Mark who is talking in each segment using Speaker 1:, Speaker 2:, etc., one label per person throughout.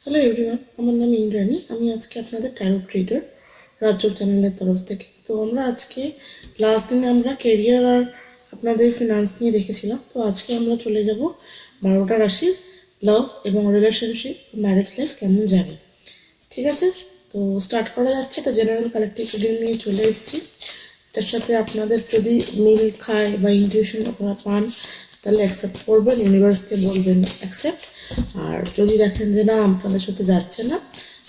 Speaker 1: Hello everyone, আমার নাম ইন্দ্রাণী। আমি আজকে আপনাদের ট্যারো ট্রেডার রাজ্য চ্যানেলের তরফ থেকে। তো আমরা আজকে লাস্ট দিনে আমরা কেরিয়ার আর আপনাদের ফিনান্স নিয়ে দেখেছিলাম। তো আজকে আমরা চলে যাব 12টা রাশির লাভ এবং রিলেশনশিপ, ম্যারেজ লাইফ কেমন যাবে। ঠিক আছে, তো স্টার্ট করা যাচ্ছে। একটা জেনারেল কালেক্টিভ রিডিং নিয়ে চলে এসেছি। এটার সাথে আপনাদের যদি মিল খায় বা ইনটিউশন আপনারা পান তাহলে অ্যাকসেপ্ট করবেন, ইউনিভার্সকে বলবেন অ্যাকসেপ্ট। আর যদি দেখেন যে না আপনাদের সাথে যাচ্ছে না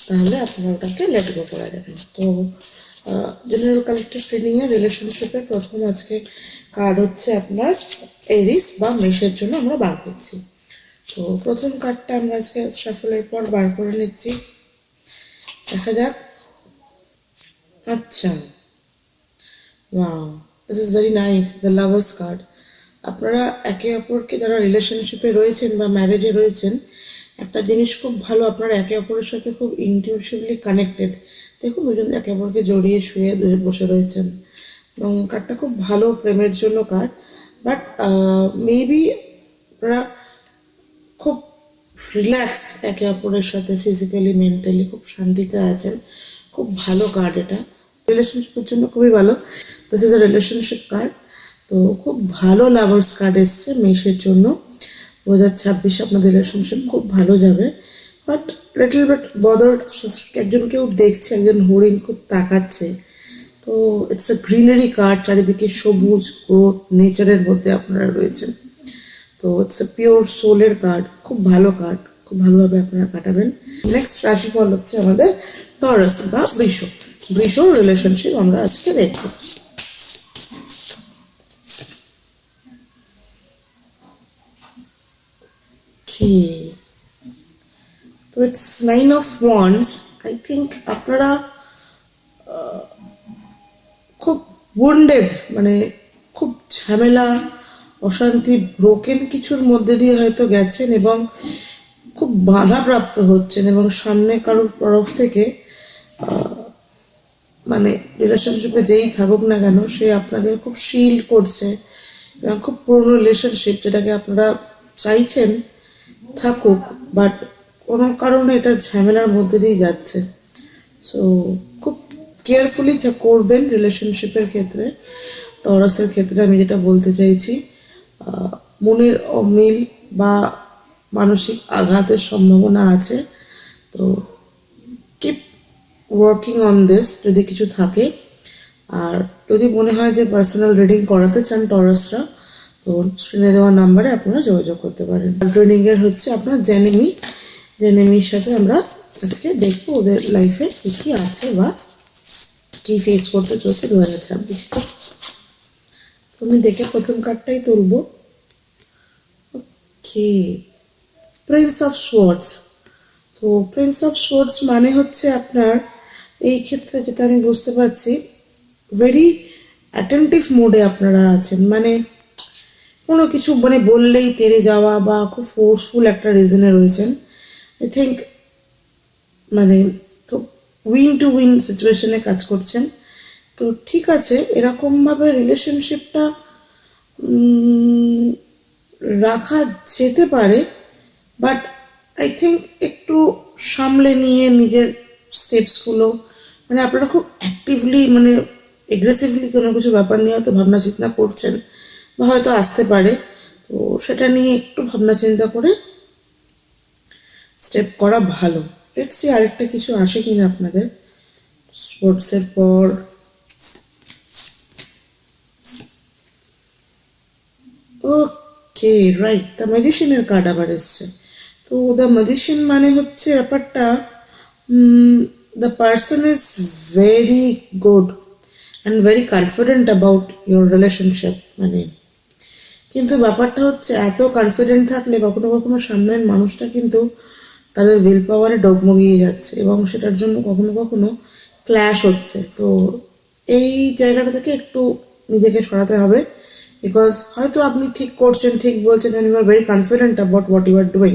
Speaker 1: তাহলে আপনারা ওটাকে লেট গো করা যাবেন। তো জেনারেল কালেক্টিভ রিডিংয়ে রিলেশনশিপের প্রথম আজকে কার্ড হচ্ছে আপনার এরিস বা মেষের জন্য আমরা বার করছি। তো প্রথম কার্ডটা আমরা আজকে শাফলের পর বার করে নিচ্ছি, দেখা যাক। আচ্ছা, wow, this is very nice, the lovers card. আপনারা একে অপরকে যারা রিলেশনশিপে রয়েছেন বা ম্যারেজে রয়েছেন, একটা জিনিস খুব ভালো, আপনারা একে অপরের সাথে খুব ইনটিউটিভলি কানেক্টেড। দেখুন দুজন একে অপরকে জড়িয়ে শুয়ে বসে রয়েছেন এবং কার্ডটা খুব ভালো প্রেমের জন্য কার্ড। বাট মেবি ওরা খুব রিল্যাক্সড একে অপরের সাথে, ফিজিক্যালি মেন্টালি খুব শান্তিতে আছেন। খুব ভালো কার্ড এটা, রিলেশনশিপের জন্য খুবই ভালো। This is a relationship card. তো খুব ভালো লাভার্স কার্ড এসছে মেষের জন্য। 2026 আপনাদের রিলেশনশিপ খুব ভালো যাবে। বাট লিটল বাট বদার্ড, একজন কেউ দেখছে, একজন হরিণ খুব তাকাচ্ছে। তো ইটস আ গ্রিনারি কার্ড, চারিদিকে সবুজ গ্রোথ, নেচারের মধ্যে আপনারা রয়েছেন। তো ইটস এ পিওর সোলের কার্ড, খুব ভালো কার্ড, খুব ভালোভাবে আপনারা কাটাবেন। নেক্সট রাশিফল হচ্ছে আমাদের টরাস বা বৃষ। বৃষ রিলেশনশিপ আমরা আজকে দেখব। কি তো it's 9 of wands. I think আপনারা খুব ওয়ান্ডেড, মানে খুব ঝামেলা, অশান্তি, ব্রোকেন কিছুর মধ্যে দিয়ে হয়তো গেছেন এবং খুব বাধাপ্রাপ্ত হচ্ছেন এবং সামনে কারোর তরফ থেকে মানে রিলেশনশিপে যেই থাকুক না কেন সে আপনাদের খুব শিল্ড করছে এবং খুব পুরনো রিলেশনশিপ যেটাকে আপনারা চাইছেন থাকুক, বাট কোনো কারণে এটা ঝামেলার মধ্যে দিয়ে যাচ্ছে। সো খুব কেয়ারফুলি করবেন রিলেশনশিপের ক্ষেত্রে। টরাসের ক্ষেত্রে আমি যেটা বলতে চাইছি, মনের অমিল বা মানসিক আঘাতের সম্ভাবনা আছে। তো কিপ ওয়ার্কিং অন দিস যদি কিছু থাকে। আর যদি মনে হয় যে পার্সোনাল রিডিং করাতে চান টরাসরা, তো স্ক্রিনে দেওয়া নাম্বারে আপনারা যোগাযোগ করতে পারেন। ট্রেনিংয়ের হচ্ছে আপনার জেনেমি, জেনেমির সাথে আমরা আজকে দেখবো ওদের লাইফে কী কী আছে বা কী ফেস করতে চলছে 2026। আমি দেখে প্রথম কার্ডটাই তুলবো। ওকে, প্রিন্স অফ সোয়ার্ডস। তো প্রিন্স অফ সোয়ার্ডস মানে হচ্ছে আপনার এই ক্ষেত্রে যেটা আমি বুঝতে পারছি, ভেরি অ্যাটেন্টিভ মোডে আপনারা আছেন। মানে কোনো কিছু মানে বললেই তেড়ে যাওয়া বা খুব ফোর্সফুল একটা রিজনে রয়েছেন। আই থিঙ্ক মানে তো উইন টু উইন সিচুয়েশনে কাজ করছেন। তো ঠিক আছে, এরকমভাবে রিলেশনশিপটা রাখা যেতে পারে, বাট আই থিঙ্ক একটু সামলে নিয়ে নিজের স্টেপসগুলো, মানে আপনারা খুব অ্যাক্টিভলি মানে এগ্রেসিভলি কোনো কিছু ব্যাপার নিয়ে হয়তো ভাবনা চিন্তা করছেন বা হয়তো আসতে পারে। তো সেটা নিয়ে একটু ভাবনা চিন্তা করে স্টেপ করা ভালো। লেটস সি আরেকটা কিছু আসে কিনা আপনাদের স্পোর্টসের পর। ওকে, রাইট, দ্য ম্যাজিশিয়ানের কার্ড আবার এসছে। তো দ্য ম্যাজিশিয়ান মানে হচ্ছে ব্যাপারটা, the person is very good and very confident about your relationship. মানে কিন্তু ব্যাপারটা হচ্ছে এত কনফিডেন্ট থাকলে কখনো কখনো সামনের মানুষটা কিন্তু তাদের উইল পাওয়ারে ডগমগিয়ে যাচ্ছে এবং সেটার জন্য কখনো কখনো ক্ল্যাশ হচ্ছে। তো এই জায়গাটা থেকে একটু নিজেকে সরাতে হবে, বিকজ হয়তো আপনি ঠিক করছেন, ঠিক বলছেন, and you are very confident about what you are doing.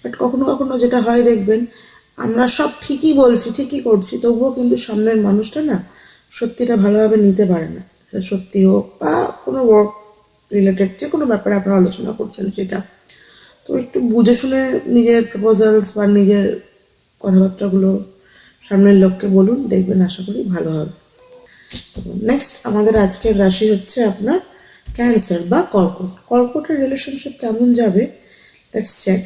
Speaker 1: But কখনো কখনো যেটা হয় দেখবেন, আমরা সব ঠিকই বলছি, ঠিকই করছি, তবুও কিন্তু সামনের মানুষটা না সত্যিটা ভালোভাবে নিতে পারে না। সত্যি হোক বা কোনো ওয়ার্ক রিলেটেড যে কোনো ব্যাপারে আপনারা আলোচনা করছেন সেটা, তো একটু বুঝে শুনে নিজের প্রপোজালস বা নিজের কথাবার্তাগুলো সামনের লোককে বলুন, দেখবেন আশা করি ভালো হবে। নেক্সট আমাদের আজকের রাশি হচ্ছে আপনার ক্যান্সার বা কর্কট। কর্কটের রিলেশনশিপ কেমন যাবে, লেটস চেক।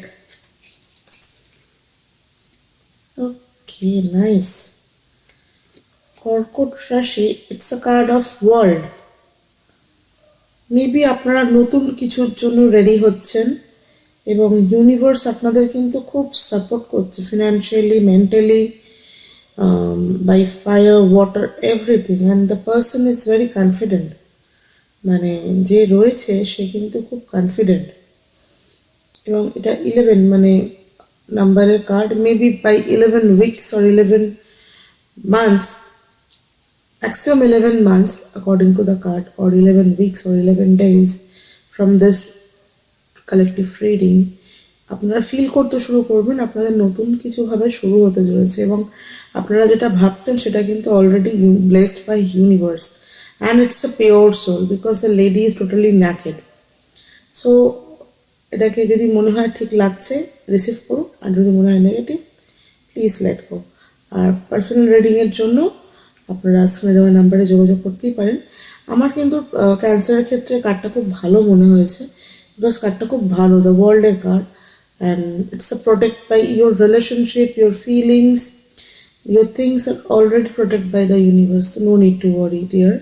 Speaker 1: Okay, nice. কর্কট রাশি, it's a card of world. Maybe আপনারা নতুন কিছুর জন্য রেডি হচ্ছেন এবং ইউনিভার্স আপনাদের কিন্তু খুব সাপোর্ট করছে financially, mentally, by fire, water, everything, and the person is very confident. মানে যে রয়েছে সে কিন্তু খুব কনফিডেন্ট। এবং এটা 11 মানে নাম্বারের card, maybe by 11 weeks or 11 months, maximum 11 months according to the card, or 11 weeks or 11 days from this collective reading, আপনারা ফিল করতে শুরু করবেন আপনাদের নতুন কিছু ভাবে শুরু হতে চলেছে এবং আপনারা যেটা ভাবতেন সেটা কিন্তু already blessed by universe, and it's a pure soul because the lady is totally naked. So এটাকে যদি মনে হয় ঠিক লাগছে রিসিভ করুন, আর যদি মনে হয় নেগেটিভ প্লিজ লেট গো। আর পার্সোনাল রিডিংয়ের জন্য আপনারা স্ক্রিনে দেওয়া নাম্বারে যোগাযোগ করতেই পারেন। আমার কিন্তু ক্যান্সারের ক্ষেত্রে কার্ডটা খুব ভালো মনে হয়েছে বিকজ কার্ডটা খুব ভালো, দ্য ওয়ার্ল্ডের card, and it's a protect by your relationship, your feelings, your things are already protect by the universe, no need to worry dear.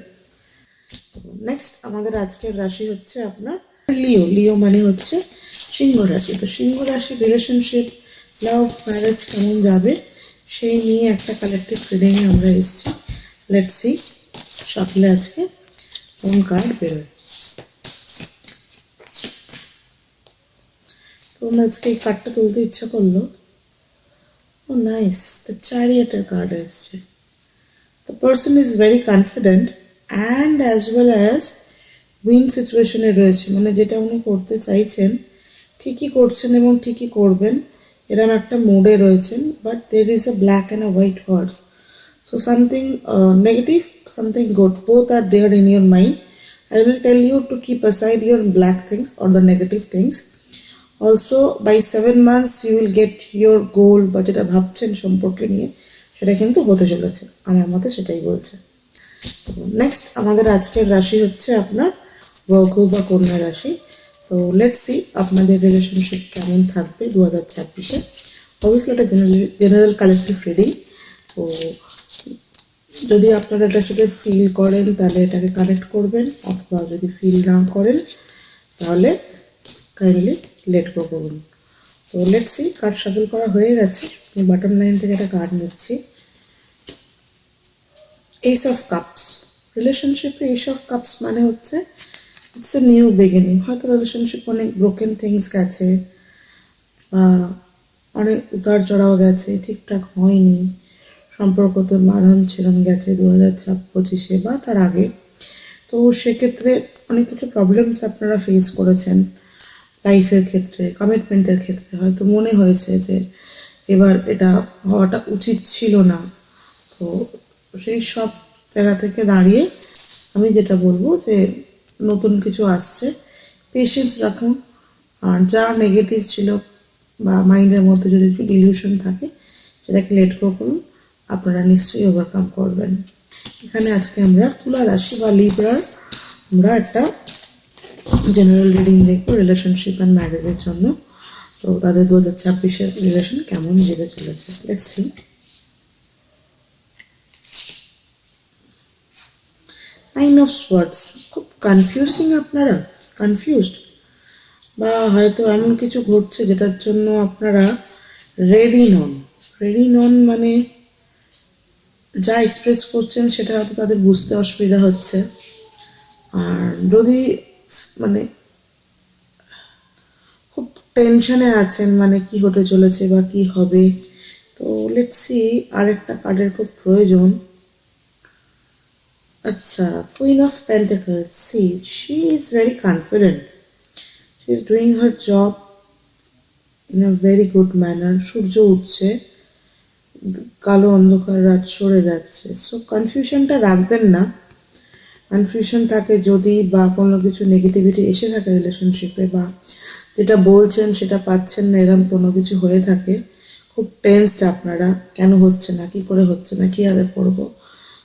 Speaker 1: Next আমাদের আজকের রাশি হচ্ছে আপনার লিও। লিও মানে হচ্ছে সিংহ রাশি। তো সিংহ রাশি রিলেশনশিপ, লাভ, ম্যারেজ কেমন যাবে সেই নিয়ে একটা কালেকটিভ রিডিংয়ে আমরা এসেছি। লেটস সি সকলে আজকে কোন কার্ড বেরোয়। তো আমার আজকে এই কার্ডটা তুলতে ইচ্ছা করলো। ও নাইস, দ্য চ্যারিয়টের কার্ড এসছে। The person is very confident and as well as win সিচুয়েশনে রয়েছে, মানে যেটা উনি করতে চাইছেন ঠিকই করছেন এবং ঠিকই করবেন এরম একটা মোডে রয়েছেন। But there is a black and a white horse, so something negative, something good, both are there in your mind. I will tell you to keep aside your black things or the negative things. Also by 7 months you will get your goal, বা যেটা ভাবছেন সম্পর্কে নিয়ে সেটা কিন্তু হতে চলেছে, আমার মতে সেটাই বলছে। নেক্সট আমাদের আজকের রাশি হচ্ছে আপনার বর্গ বা কন্যা রাশি। তো লেটস সি আপনাদের রিলেশনশিপ কেমন থাকবে 2026-এ। অবভিয়াসলি এটা জেনারেল কালেকটিভ রিডিং। তো যদি আপনারা এটার সাথে ফিল করেন তাহলে এটাকে কানেক্ট করবেন, অথবা যদি ফিল না করেন তাহলে কাইন্ডলি লেট গো করুন। তো লেটস সি, কার্ড শাফল করা হয়ে গেছে। আমি বটম লাইন থেকে একটা কার্ড নিচ্ছি। S of cups. রিলেশনশিপে এস অফ কাপস মানে হচ্ছে ইটস এ নিউ বিগিনিং। হয়তো রিলেশনশিপ অনেক ব্রোকেন থিংস গেছে বা অনেক উতার চড়াও গেছে, ঠিকঠাক হয়নি, সম্পর্কতে বাঁধন গেছে 2025-এ বা তার আগে। তো সেক্ষেত্রে অনেক কিছু প্রবলেমস আপনারা ফেস করেছেন লাইফের ক্ষেত্রে, কমিটমেন্টের ক্ষেত্রে। হয়তো মনে হয়েছে যে এবার এটা হওয়াটা উচিত ছিল না। তো সেই সব জায়গা থেকে দাঁড়িয়ে আমি যেটা বলবো যে নতুন কিছু আসছে, পেশেন্স রাখুন। আর যা নেগেটিভ ছিল বা মাইন্ডের মধ্যে যদি একটু ডিলিউশন থাকে সেটাকে লেট গো করুন, আপনারা নিশ্চয়ই ওভারকাম করবেন। এখানে আজকে আমরা তুলা রাশি বা লিব্রার আমরা একটা জেনারেল রিডিং দেখবো রিলেশনশিপ অ্যান্ড ম্যারেজের জন্য। তো তাদের 2026-এর রিলেশন কেমন যেতে চলেছে, let's see. Nine of swords. খুব কনফিউজিং, আপনারা কনফিউজড, বা হয়তো এমন কিছু ঘটছে যেটার জন্য আপনারা রেডি নন। রেডি নন মানে যা এক্সপ্রেস করছেন সেটা হয়তো তাদের বুঝতে অসুবিধা হচ্ছে। আর যদি মানে খুব টেনশনে আছেন মানে কি হতে চলেছে বা কি হবে, তো লেটস সি। আরেকটা কার্ডের খুব প্রয়োজন। আচ্ছা, queen of pentacles. See, she is very confident, she is doing her job in a very good manner. সূর্য উঠছে, কালো অন্ধকার রাত সরে যাচ্ছে। সো কনফিউশনটা রাখবেন না। কনফিউশন থাকে যদি বা কোনো কিছু নেগেটিভিটি এসে থাকে রিলেশনশিপে, বা যেটা বলছেন সেটা পাচ্ছেন না, এরকম কোনো কিছু হয়ে থাকে, খুব টেন্সড আপনারা, কেন হচ্ছে না, কি করে হচ্ছে না, কীভাবে করবো।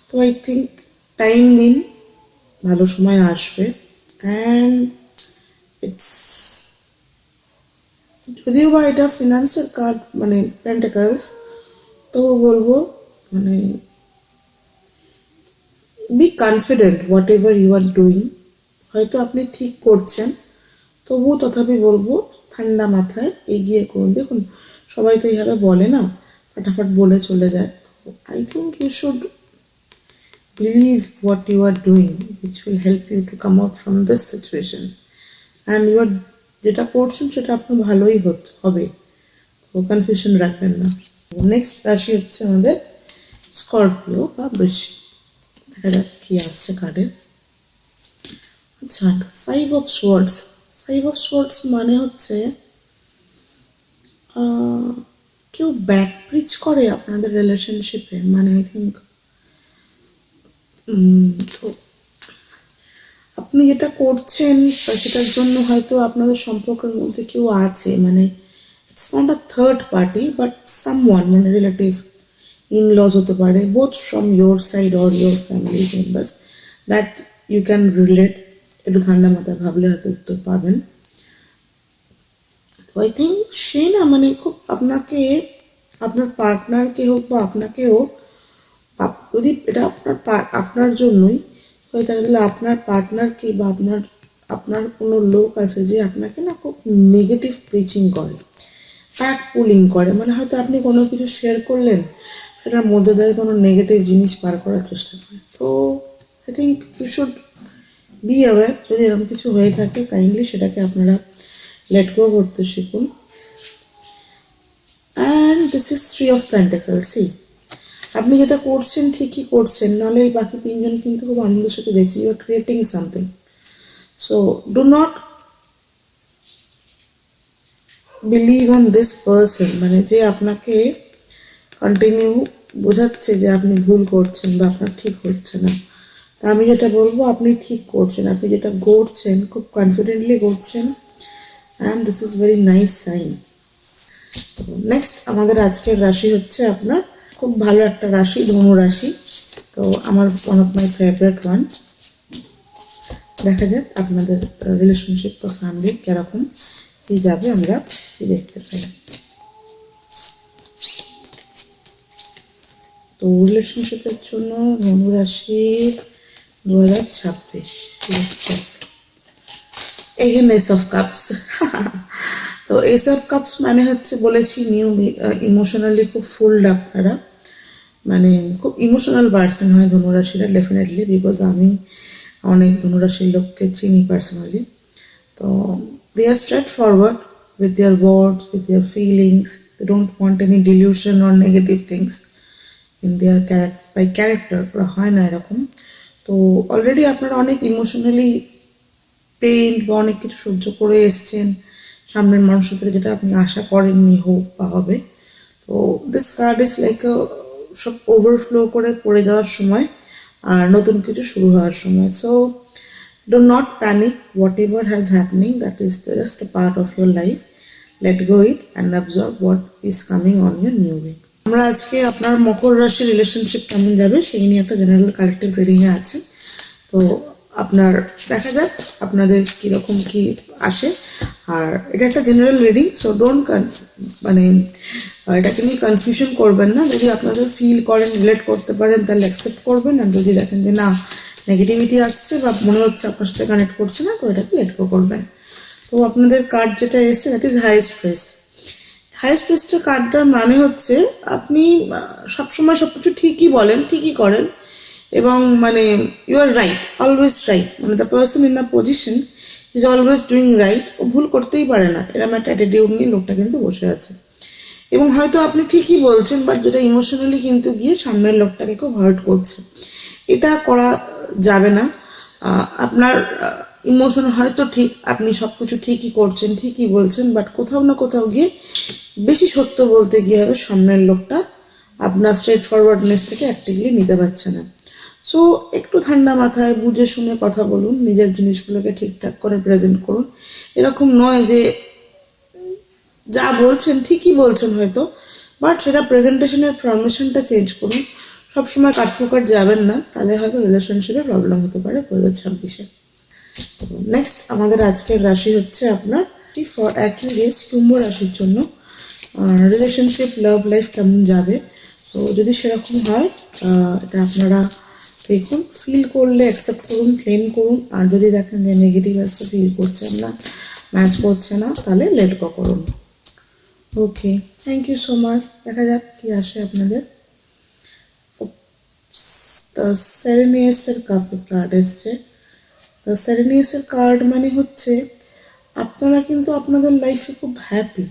Speaker 1: তো আই থিঙ্ক টাইম নিন, ভালো সময় আসবে। অ্যান্ড ইটস, যদিও বা এটা ফিনান্সের কার্ড মানে পেন্টাকলস, তবু বলবো মানে be confident whatever you are doing. হয়তো আপনি ঠিক করছেন, তবুও তথাপি বলবো ঠান্ডা মাথায় এগিয়ে করুন। দেখুন, সবাই তো এইভাবে বলে না, ফাটাফাট বলে চলে যায়। I think you should believe what you are doing, which will help you to come out from this situation. And you are, যেটা করছেন সেটা আপনার ভালোই হবে, তো কনফিউশন রাখবেন না। নেক্সট রাশি হচ্ছে আমাদের স্করপিও বা বৃশ্চিক। দেখা যাক কি আসছে কার্ডের। আচ্ছা, 5 of Swords। 5 of Swords মানে হচ্ছে কেউ ব্যাক ব্রিজ করে আপনাদের রিলেশনশিপে, মানে আই থিঙ্ক তো আপনি যেটা করছেন সেটার জন্য হয়তো আপনাদের সম্পর্কের মধ্যে কেউ আছে, মানে it's not a third party but someone, মানে রিলেটিভ, ইন-লজ হতে পারে, both from your side or your family members, that you can relate. একটু ঠান্ডা মাথায় ভাবলে হয়তো উত্তর পাবেন। তো আই থিঙ্ক সে না মানে খুব আপনাকে, আপনার পার্টনারকে হোক বা আপনাকেও, যদি এটা আপনার জন্যই হয়ে থাকে, তাহলে আপনার পার্টনারকে বা আপনার আপনার কোনো লোক আছে যে আপনাকে না খুব নেগেটিভ প্রিচিং করে, ব্যাক পুলিং করে, মানে হয়তো আপনি কোনো কিছু শেয়ার করলেন, সেটার মধ্যে দিয়ে কোনো নেগেটিভ জিনিস পার করার চেষ্টা করে। তো I think you should be aware, যদি এরকম কিছু হয়ে থাকে কাইন্ডলি সেটাকে আপনারা লেট গো করতে শিখুন। And this is 3 of Pentacles। আপনি যেটা করছেন ঠিকই করছেন, নাহলে এই বাকি 3জন কিন্তু খুব আনন্দের সাথে দেখছি, you are creating something. So do not believe on this person, মানে যে আপনাকে কন্টিনিউ বোঝাচ্ছে যে আপনি ভুল করছেন বা আপনার ঠিক হচ্ছে না। তা আমি যেটা বলবো, আপনি ঠিক করছেন, আপনি যেটা করছেন খুব কনফিডেন্টলি করছেন, and this is very nice sign. Next আমাদের আজকের রাশি হচ্ছে আপনার খুব ভালো একটা রাশি, ধনু রাশি। তো আমার one of my favourite one. দেখা যাক আপনাদের রিলেশনশিপ বা ফ্যামিলি কিরকম কি যাবে, আমরা দেখতে পাই। তো রিলেশনশিপের জন্য ধনু রাশি 2026, এগেন এস অফ কাপস। তো এস অফ কাপস মানে হচ্ছে বলেছি নিউ, ইমোশনালি খুব ফুলড আপনারা, মানে খুব ইমোশনাল পার্সন হয় ধনুরাশিরা ডেফিনেটলি, বিকজ আমি অনেক ধনুরাশির লোককে চিনি পার্সোনালি। তো they are straight forward with their words, with their feelings, they don't want any delusion or negative things in their character. ওরা হয় না এরকম। তো অলরেডি আপনারা অনেক ইমোশনালি পেইন বা অনেক কিছু সহ্য করে এসছেন সামনের মানুষের থেকে, যেটা আপনি আশা করেননি হোক বা হবে। তো দিস কার্ড ইজ লাইক সব ওভারফ্লো করে পড়ে যাওয়ার সময় আর নতুন কিছু শুরু হওয়ার সময়। So do not panic, whatever has happening, that is just a part of your life. Let go it and observe what is coming on your new week. আমরা আজকে আপনার মকর রাশির রিলেশনশিপ কেমন যাবে সেই নিয়ে একটা জেনারেল কালেক্টিভ রিডিংয়ে আছে। তো আপনার দেখা যাক আপনাদের কীরকম কি আসে। আর এটা একটা জেনারেল রিডিং, সো ডোন্ট মানে এটাকে নিয়ে কনফিউশন করবেন না। যদি আপনাদের ফিল করেন, রিলেট করতে পারেন, তাহলে অ্যাকসেপ্ট করবেন। আর যদি দেখেন যে না, নেগেটিভিটি আসছে বা মনে হচ্ছে আপনার সাথে কানেক্ট করছে না, তো এটাকে লেট গো করবেন। তো আপনাদের কার্ড যেটা এসেছে দ্যাট ইজ হাইয়েস্ট প্রেস্ট। হাইয়েস্ট প্রেস্টের কার্ডটার মানে হচ্ছে আপনি সবসময় সব কিছু ঠিকই বলেন, ঠিকই করেন, এবং মানে you are right, always right, মানে the person in the position is always doing right. ও ভুল করতেই পারে না, এরকম একটা অ্যাটিটিউড নিয়ে লোকটা কিন্তু বসে আছে। এবং হয়তো আপনি ঠিকই বলছেন, বাট যেটা ইমোশনালি কিন্তু গিয়ে সামনের লোকটাকে খুব হার্ট করছে। এটা করা যাবে না। আপনার ইমোশন হয়তো ঠিক, আপনি সব কিছু ঠিকই করছেন, ঠিকই বলছেন, বাট কোথাও না কোথাও গিয়ে বেশি সত্য বলতে গিয়ে হয়তো সামনের লোকটা আপনার স্ট্রেট ফরওয়ার্ডনেস থেকে অ্যাক্টিভলি নিতে পারছে না। সো একটু ঠান্ডা মাথায় বুঝে শুনে কথা বলুন, নিজের জিনিসগুলোকে ঠিকঠাক করে প্রেজেন্ট করুন। এরকম নয় যে যা বলছেন ঠিকই বলছেন হয়তো, বাট সেটা প্রেজেন্টেশনের ফরমেশনটা চেঞ্জ করুন, সবসময় কাটপুকাট যাবেন না, তাহলে হয়তো রিলেশনশিপে প্রবলেম হতে পারে 2026-এ। নেক্সট আমাদের আজকের রাশি হচ্ছে আপনার ফর অ্যাকিউরেস কুম্ভ রাশির জন্য রিলেশনশিপ লাভ লাইফ কেমন যাবে। তো যদি সেরকম হয় এটা আপনারা দেখুন, ফিল করলে অ্যাকসেপ্ট করুন, ক্লেম করুন, আর যদি দেখেন যে নেগেটিভ আসছে, ফিল করছেন না, ম্যাচ করছে না, তাহলে লেট গো করুন। ওকে, থ্যাংক ইউ সো মাচ। দেখা যাক কি আসে আপনাদের। দ্য সেরেনিয়াসের কাপের কার্ড এসছে। দ্য সেরেনিয়াসের কার্ড মানে হচ্ছে আপনারা কিন্তু আপনাদের লাইফে খুব হ্যাপি।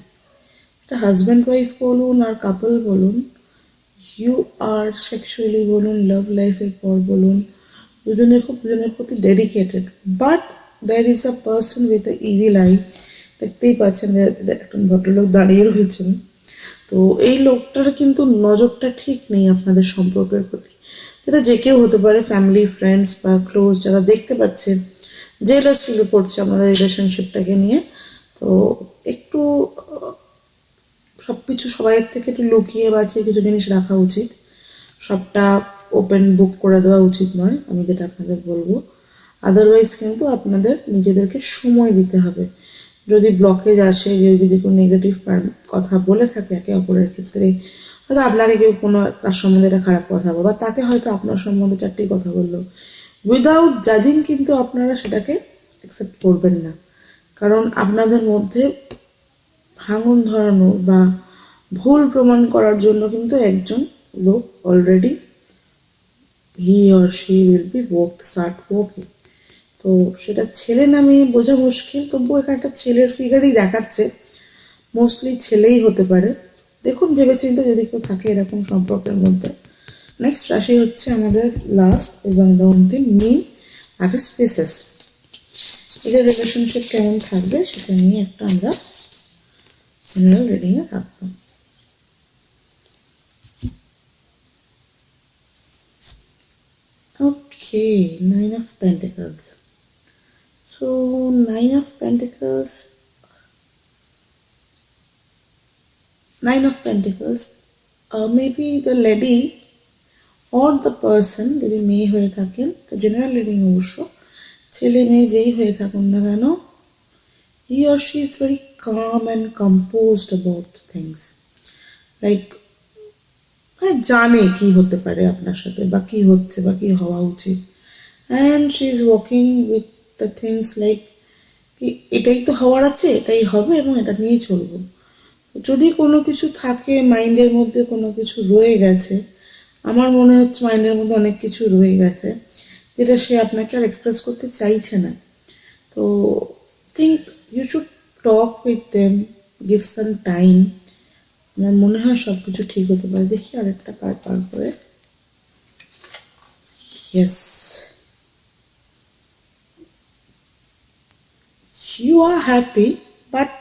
Speaker 1: এটা হাজব্যান্ড ওয়াইফ বলুন আর কাপল বলুন, ইউ আর সেক্সুয়ালি বলুন, লাভ লাইফের পর বলুন, দুজনের খুব দুজনের প্রতি dedicated. But there is a person with a evil eye. দেখতেই পাচ্ছেন একজন ভদ্রলোক দাঁড়িয়ে রয়েছেন। তো এই লোকটার কিন্তু নজরটা ঠিক নেই আপনাদের সম্পর্কের প্রতি। এটা যে কেউ হতে পারে, ফ্যামিলি, ফ্রেন্ডস বা ক্লোজ যারা দেখতে পাচ্ছেন জেলাস ফিল করছে আমাদের রিলেশনশিপটাকে নিয়ে। তো একটু সব কিছু সবাইয়ের থেকে একটু লুকিয়ে বাঁচিয়ে কিছু জিনিস রাখা উচিত, সবটা ওপেন বুক করে দেওয়া উচিত নয়, আমি যেটা আপনাদের বলবো। আদারওয়াইজ কিন্তু আপনাদের নিজেদেরকে সময় দিতে হবে। যদি ব্লকেজ আসে, যদি কোনো নেগেটিভ কথা বলে থাকে একে অপরের ক্ষেত্রে, হয়তো আপনাকে কেউ কোনো তার সম্বন্ধে একটা খারাপ কথা বলবে, বা তাকে হয়তো আপনার সম্বন্ধে চারটি কথা বললো, উইদাউট জাজিং কিন্তু আপনারা সেটাকে অ্যাকসেপ্ট করবেন না। কারণ আপনাদের মধ্যে ভাঙন ধরানো বা ভুল প্রমাণ করার জন্য কিন্তু একজন লোক already he or she will be start working. তো সেটা ছেলে না মেয়ে বোঝা মুশকিল, তবুও এখানে একটা ছেলের ফিগারই দেখাচ্ছে, মোস্টলি ছেলেই হতে পারে। দেখুন ভেবেচিন্তে যদি কেউ থাকে এরকম সম্পর্কের মধ্যে। নেক্সট রাশি হচ্ছে আমাদের লাস্ট এবং অন্তিম মিন, আর স্পেসেস। এদের রিলেশনশিপ কেমন থাকবে সেটা নিয়ে একটা আমরা জেনারেল রিডিংয়ে থাকবো। Okay, Nine of Pentacles. So, Nine of Pentacles, maybe the lady or the person, যদি মেয়ে হয়ে থাকেন, জেনারেল রিডিং অবশ্য, ছেলে মেয়ে যেই হয়ে থাকুন না কেন, he or she is very calm and composed about things. Like জানে কি হতে পারে আপনার সাথে, বা কি হচ্ছে বা কি হওয়া উচিত, and she is working with the things like কি এটাই তো হওয়ার আছে, এটাই হবে এবং এটা নিয়েই চলবো। যদি কোনো কিছু থাকে মাইন্ডের মধ্যে, কোনো কিছু রয়ে গেছে, আমার মনে হচ্ছে মাইন্ডের মধ্যে অনেক কিছু রয়ে গেছে যেটা সে আপনাকে আর এক্সপ্রেস করতে চাইছে না। তো think you should talk with them, give some time. আমার মনে হয় সব কিছু ঠিক হতে পারে। দেখি আরেকটা কার্ড পার করে। Yes, you are happy but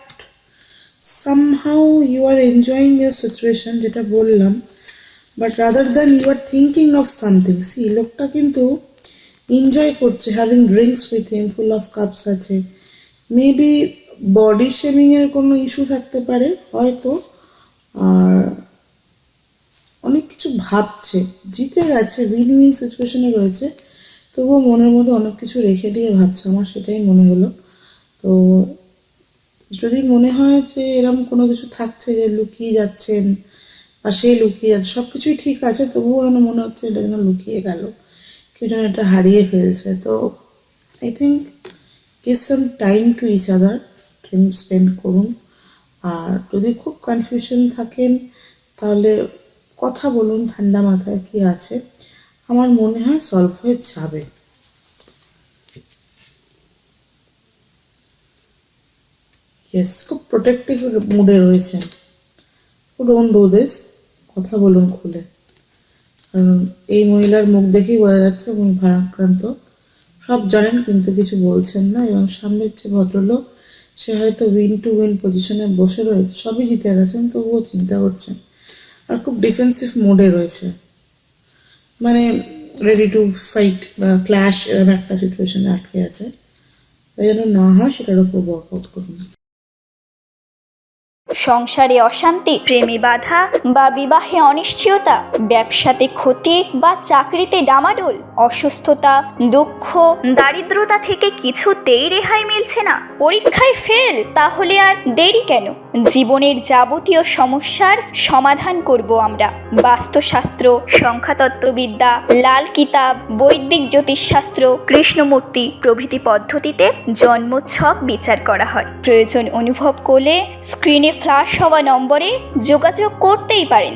Speaker 1: somehow you are enjoying your situation, যেটা বললাম, but rather than you are thinking of something. See, লোকটা কিন্তু এনজয় করছে, having drinks with him, full of cups আছে। মেবি বডি শেমিং এর কোনো issue থাকতে পারে হয়তো, আর অনেক কিছু ভাবছে, জিতে গেছে, উইন উইন সিচুয়েশনে রয়েছে, তবুও মনের মধ্যে অনেক কিছু রেখে দিয়ে ভাবছে, আমার সেটাই মনে হলো। তো যদি মনে হয় যে এরকম কোনো কিছু থাকছে যে লুকিয়ে যাচ্ছেন বা সে লুকিয়ে যাচ্ছে, সব কিছুই ঠিক আছে, তবুও যেন মনে হচ্ছে এটা যেন লুকিয়ে গেল, কেউ যেন এটা হারিয়ে ফেলছে। তো I think give some time to each other, time spend করুন। আর যদি খুব কনফিউশন থাকেন তাহলে কথা বলুন ঠান্ডা মাথায়, কি আছে, আমার মনে হয় সলভ হয়ে যাবে। ইয়েস, খুব প্রোটেক্টিভ মুডে রয়েছেন। ডোন্ট ডু দিস, কথা বলুন খুলে, কারণ এই মহিলার মুখ দেখেই বোঝা যাচ্ছে উনি ভারাক্রান্ত, সব জানেন কিন্তু কিছু বলছেন না। এবং সামনের যে ভদ্রলোক, সে হয়তো উইন টু উইন পজিশনে বসে রয়েছে, সবই জিতে গেছেন, তবুও চিন্তা করছেন আর খুব ডিফেন্সিভ মোডে রয়েছে, মানে রেডি টু ফাইট বা ক্ল্যাশ, এরকম একটা সিচুয়েশনে আটকে আছে। তাই যেন না হয় সেটার উপর ওয়ার্কআউট করুন।
Speaker 2: সংসারে অশান্তি, প্রেমে বাধা বা বিবাহে অনিশ্চয়তা, ব্যবসাতে ক্ষতি বা চাকরিতে ডামাডোল, অসুস্থতা, দুঃখ, দারিদ্রতা থেকে কিছুতেই রেহাই মিলছে না, পরীক্ষায় ফেল, তাহলে আর দেরি কেন? জীবনের যাবতীয় সমস্যার সমাধান করব আমরা। বাস্তুশাস্ত্র, সংখ্যাতত্ত্ববিদ্যা, লাল কিতাব, বৈদিক জ্যোতিষশাস্ত্র, কৃষ্ণমূর্তি প্রভৃতি পদ্ধতিতে জন্মছক বিচার করা হয়। প্রয়োজন অনুভব করলে স্ক্রিনে ফ্ল্যাশ হওয়া নম্বরে যোগাযোগ করতেই পারেন।